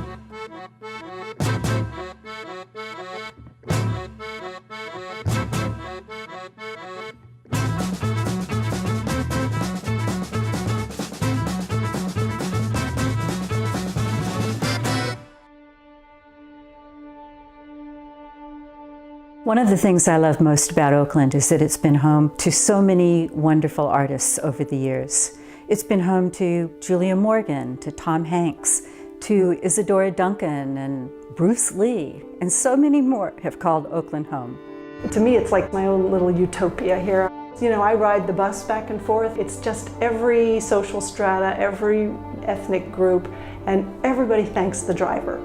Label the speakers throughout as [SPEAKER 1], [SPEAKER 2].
[SPEAKER 1] One of the things I love most about Oakland is that it's been home to so many wonderful artists over the years. It's been home to Julia Morgan, to Tom Hanks, to Isadora Duncan and Bruce Lee, and so many more have called Oakland home.
[SPEAKER 2] To me, it's like my own little utopia here. You know, I ride the bus back and forth. It's just every social strata, every ethnic group, and everybody thanks the driver.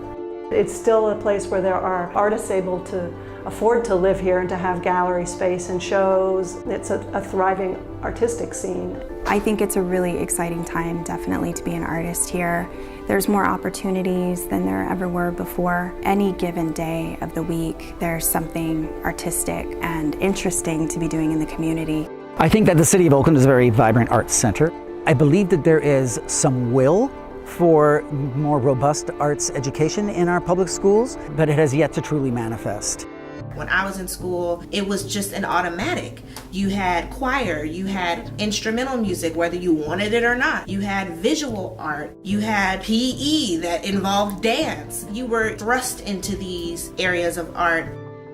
[SPEAKER 2] It's still a place where there are artists able to afford to live here and to have gallery space and shows. It's a thriving artistic scene.
[SPEAKER 3] I think it's a really exciting time, definitely, to be an artist here. There's more opportunities than there ever were before. Any given day of the week, there's something artistic and interesting to be doing in the community.
[SPEAKER 4] I think that the City of Oakland is a very vibrant arts center. I believe that there is some will for more robust arts education in our public schools, but it has yet to truly manifest.
[SPEAKER 5] When I was in school, it was just an automatic. You had choir, you had instrumental music, whether you wanted it or not. You had visual art, you had PE that involved dance. You were thrust into these areas of art.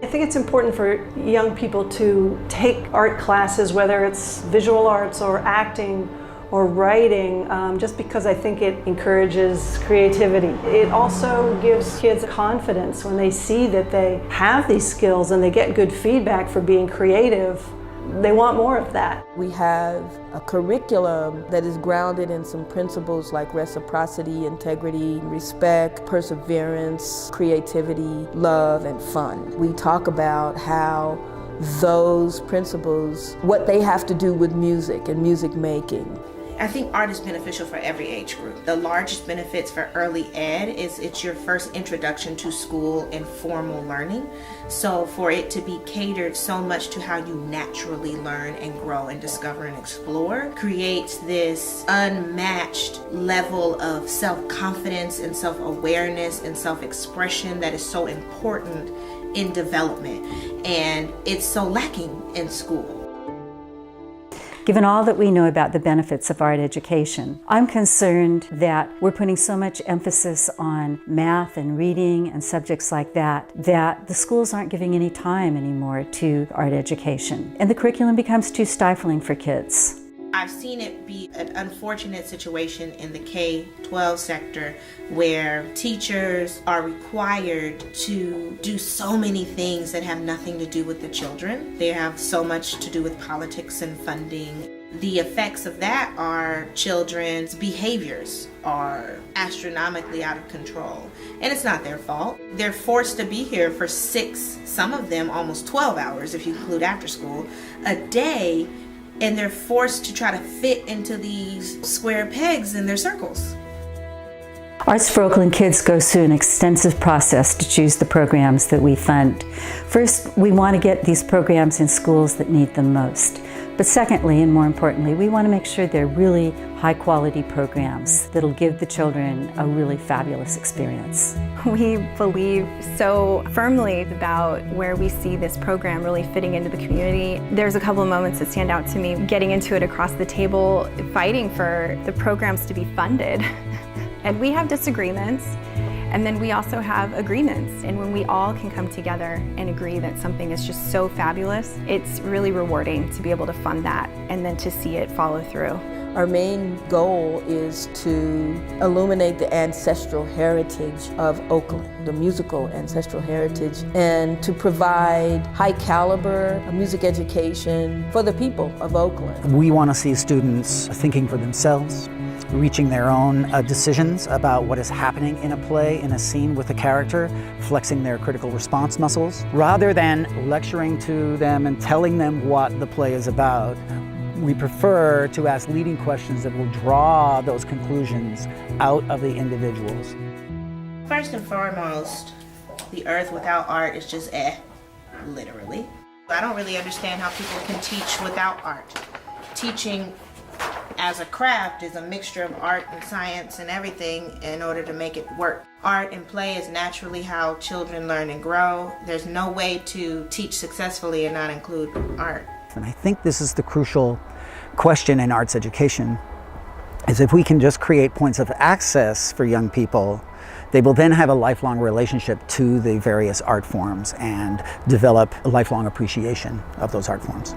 [SPEAKER 2] I think it's important for young people to take art classes, whether it's visual arts or acting or writing, just because I think it encourages creativity. It also gives kids confidence when they see that they have these skills and they get good feedback for being creative. They want more of that.
[SPEAKER 6] We have a curriculum that is grounded in some principles like reciprocity, integrity, respect, perseverance, creativity, love, and fun. We talk about how those principles, what they have to do with music and music making.
[SPEAKER 5] I think art is beneficial for every age group. The largest benefits for early ed is it's your first introduction to school and formal learning. So for it to be catered so much to how you naturally learn and grow and discover and explore creates this unmatched level of self-confidence and self-awareness and self-expression that is so important in development. And it's so lacking in school.
[SPEAKER 1] Given all that we know about the benefits of art education, I'm concerned that we're putting so much emphasis on math and reading and subjects like that, that the schools aren't giving any time anymore to art education. And the curriculum becomes too stifling for kids.
[SPEAKER 5] I've seen it be an unfortunate situation in the K-12 sector where teachers are required to do so many things that have nothing to do with the children. They have so much to do with politics and funding. The effects of that are children's behaviors are astronomically out of control. And it's not their fault. They're forced to be here for 6, some of them almost 12 hours if you include after school, a day. And they're forced to try to fit into these square pegs in their circles.
[SPEAKER 1] Arts for Oakland Kids goes through an extensive process to choose the programs that we fund. First, we want to get these programs in schools that need them most. But secondly, and more importantly, we want to make sure they're really high-quality programs that'll give the children a really fabulous experience.
[SPEAKER 3] We believe so firmly about where we see this program really fitting into the community. There's a couple of moments that stand out to me, getting into it across the table, fighting for the programs to be funded. And we have disagreements, and then we also have agreements. And when we all can come together and agree that something is just so fabulous, it's really rewarding to be able to fund that and then to see it follow through.
[SPEAKER 6] Our main goal is to illuminate the ancestral heritage of Oakland, the musical ancestral heritage, and to provide high caliber music education for the people of Oakland.
[SPEAKER 4] We want to see students thinking for themselves, reaching their own decisions about what is happening in a play, in a scene with a character, flexing their critical response muscles. Rather than lecturing to them and telling them what the play is about, we prefer to ask leading questions that will draw those conclusions out of the individuals.
[SPEAKER 5] First and foremost, the earth without art is just literally. I don't really understand how people can teach without art. Teaching as a craft is a mixture of art and science and everything in order to make it work. Art and play is naturally how children learn and grow. There's no way to teach successfully and not include art.
[SPEAKER 4] And I think this is the crucial question in arts education, is if we can just create points of access for young people, they will then have a lifelong relationship to the various art forms and develop a lifelong appreciation of those art forms.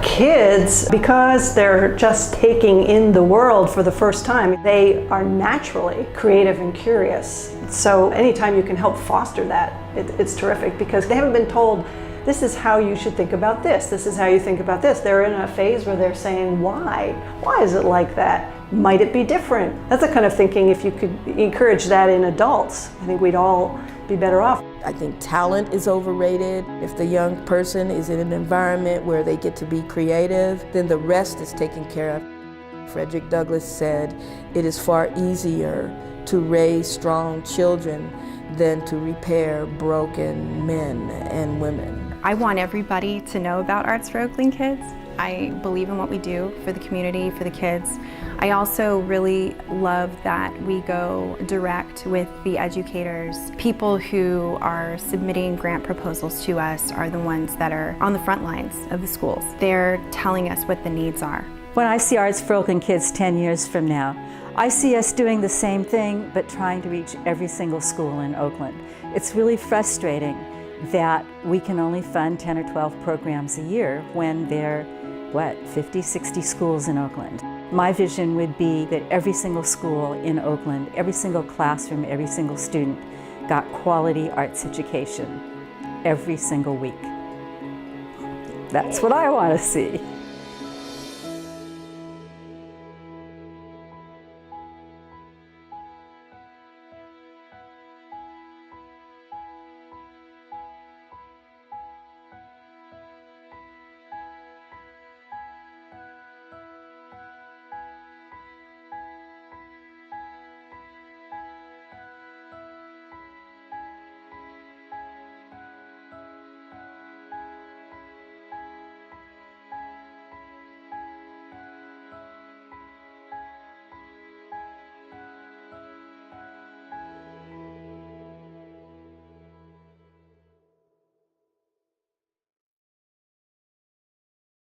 [SPEAKER 2] Kids, because they're just taking in the world for the first time, they are naturally creative and curious. So anytime you can help foster that, it's terrific, because they haven't been told, this is how you should think about this, this is how you think about this. They're in a phase where they're saying, why? Why is it like that? Might it be different? That's the kind of thinking, if you could encourage that in adults, I think we'd all be better off.
[SPEAKER 6] I think talent is overrated. If the young person is in an environment where they get to be creative, then the rest is taken care of. Frederick Douglass said, it is far easier to raise strong children than to repair broken men and women.
[SPEAKER 3] I want everybody to know about Arts for Oakland Kids. I believe in what we do for the community, for the kids. I also really love that we go direct with the educators. People who are submitting grant proposals to us are the ones that are on the front lines of the schools. They're telling us what the needs are.
[SPEAKER 1] When I see Arts for Oakland Kids 10 years from now, I see us doing the same thing, but trying to reach every single school in Oakland. It's really frustrating that we can only fund 10 or 12 programs a year when there are, 50, 60 schools in Oakland. My vision would be that every single school in Oakland, every single classroom, every single student got quality arts education every single week. That's what I want to see.